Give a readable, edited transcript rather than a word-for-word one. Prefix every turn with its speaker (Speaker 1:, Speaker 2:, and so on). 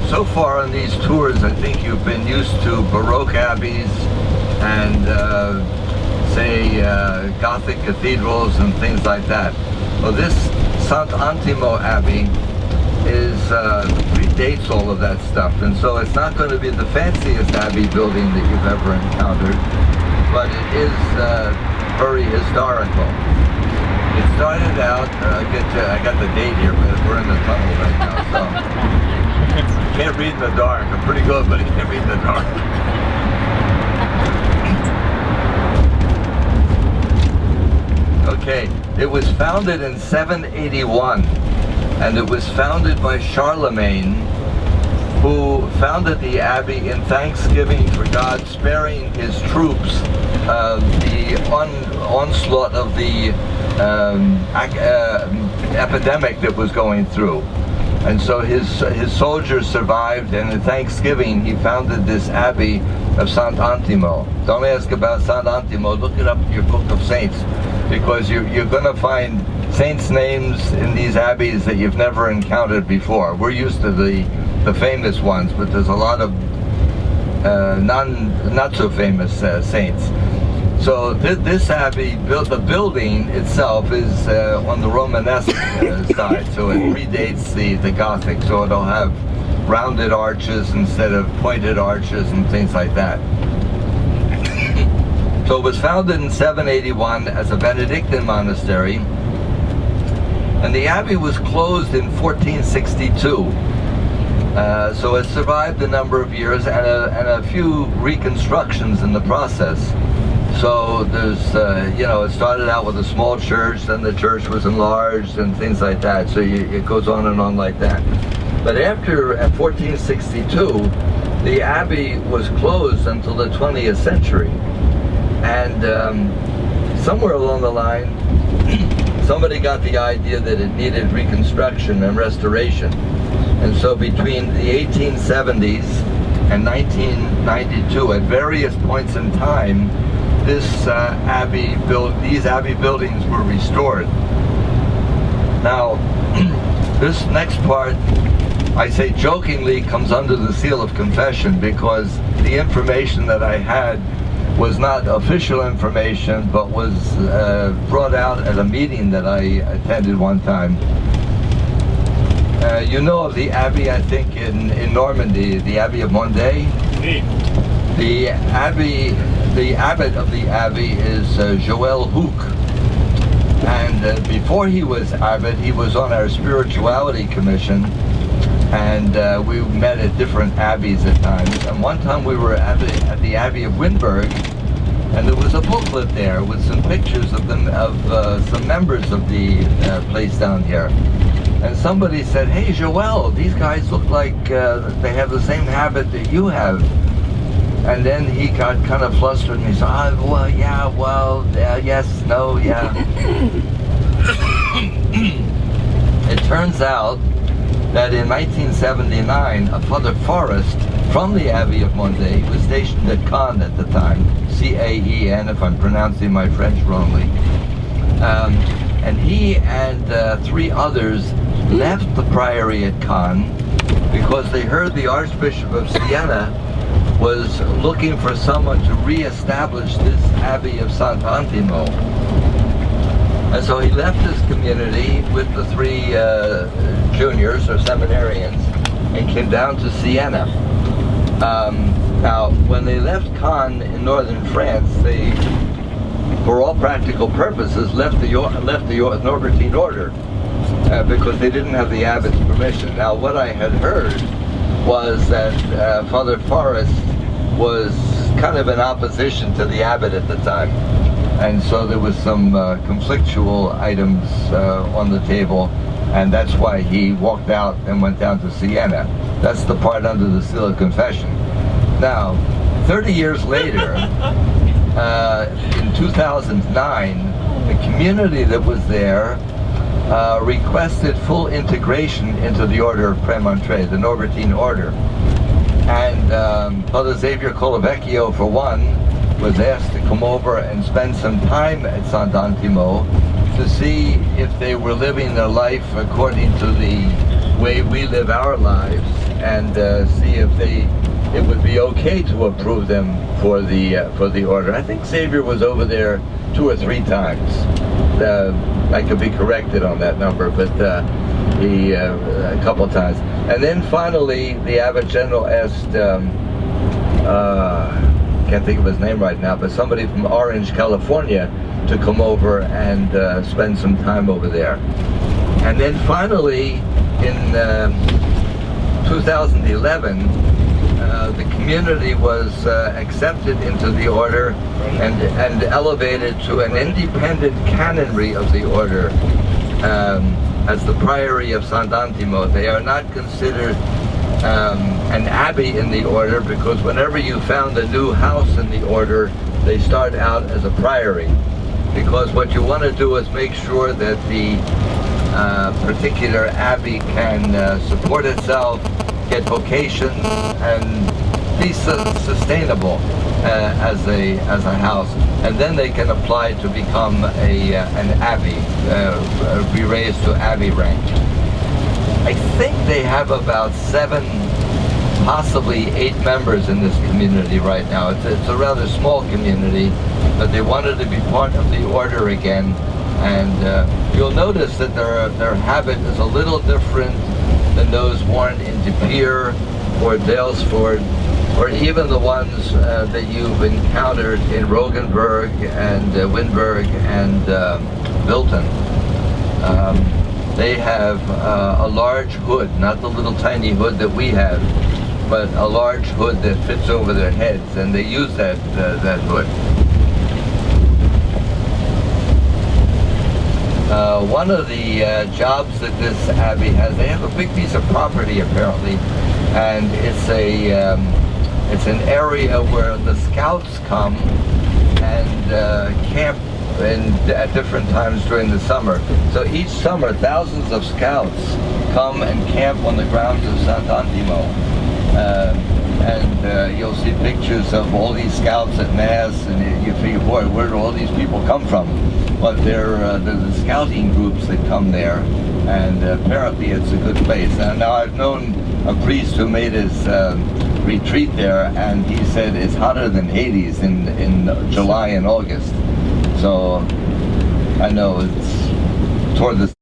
Speaker 1: so far on these tours, I think you've been used to Baroque abbeys and say Gothic cathedrals and things like that. Well, this Sant Antimo Abbey predates all of that stuff, and so it's not going to be the fanciest abbey building that you've ever encountered, but it is very historical. It started out, I got the date here, but we're in the tunnel right now, so can't read in the dark. I'm pretty good, but I can't read in the dark. Okay, it was founded in 781, and it was founded by Charlemagne, who founded the abbey in thanksgiving for God sparing his troops the onslaught of the epidemic that was going through. And so his soldiers survived, and in thanksgiving he founded this abbey of Sant Antimo. Don't ask about Sant Antimo, look it up in your book of saints, because you're going to find saints' names in these abbeys that you've never encountered before. We're used to the famous ones, but there's a lot of not so famous saints. So this abbey, the building itself is on the Romanesque side, so it predates the Gothic, so it'll have rounded arches instead of pointed arches and things like that. So it was founded in 781 as a Benedictine monastery, and the abbey was closed in 1462. So it survived a number of years and a few reconstructions in the process. So there's, it started out with a small church, then the church was enlarged and things like that. So it goes on and on like that. But at 1462, the abbey was closed until the 20th century. And somewhere along the line, somebody got the idea that it needed reconstruction and restoration. And so between the 1870s and 1992, at various points in time, these abbey buildings were restored. Now, this next part, I say jokingly, comes under the seal of confession, because the information that I had was not official information, but was brought out at a meeting that I attended one time. You know of the abbey, I think, in Normandy, the Abbey of Monday. The abbot of the abbey is Joel Hook. And before he was abbot, he was on our spirituality commission, and we met at different abbeys at times. And one time we were at the Abbey of Windberg, and there was a booklet there with some pictures of some members of the place down here. And somebody said, "Hey, Joel, these guys look like they have the same habit that you have." And then he got kind of flustered and he said, yes, no, yeah. It turns out that in 1979, a Father Forrest from the Abbey of Monday was stationed at Caen at the time, C-A-E-N, if I'm pronouncing my French wrongly. And he and 3 others left the priory at Caen because they heard the Archbishop of Siena was looking for someone to re-establish this Abbey of Sant Antimo. And so he left his community with the 3 juniors or seminarians and came down to Siena. Now, when they left Caen in northern France, they, for all practical purposes, left the Norbertine order because they didn't have the abbot's permission. Now, what I had heard was that Father Forrest was kind of in opposition to the abbot at the time, and so there was some conflictual items on the table, and that's why he walked out and went down to Siena. That's the part under the seal of confession. Now, 30 years later, in 2009, the community that was there requested full integration into the Order of Premontre, the Norbertine order. And Father Xavier Colavecchio, for one, was asked to come over and spend some time at Sant Antimo to see if they were living their life according to the way we live our lives. and see if it would be okay to approve them for the order. I think Xavier was over there 2 or 3 times. I could be corrected on that number, but he a couple of times. And then finally, the Abbot General asked, can't think of his name right now, but somebody from Orange, California, to come over and spend some time over there. And then finally, in 2011, the community was accepted into the order and elevated to an independent canonry of the order as the Priory of Sant Antimo. They are not considered an abbey in the order, because whenever you found a new house in the order, they start out as a priory. Because what you want to do is make sure that the particular abbey can support itself, get vocations, and be sustainable as a house, and then they can apply to become an abbey, be raised to abbey rank. I think they have about 7, possibly 8 members in this community right now. It's a rather small community, but they wanted to be part of the order again. And you'll notice that their habit is a little different than those worn in De Pere or Dalesford, or even the ones that you've encountered in Rogenburg and Windberg and Wilton. They have a large hood, not the little tiny hood that we have, but a large hood that fits over their heads, and they use that hood. One of the jobs that this abbey has, they have a big piece of property apparently, and it's an area where the scouts come and camp at different times during the summer. So each summer, thousands of scouts come and camp on the grounds of Sant Antimo. And you'll see pictures of all these scouts at Mass, and you figure, boy, where do all these people come from? But they're the scouting groups that come there, and apparently it's a good place. Now I've known a priest who made his retreat there, and he said it's hotter than Hades in July and August. So I know it's toward the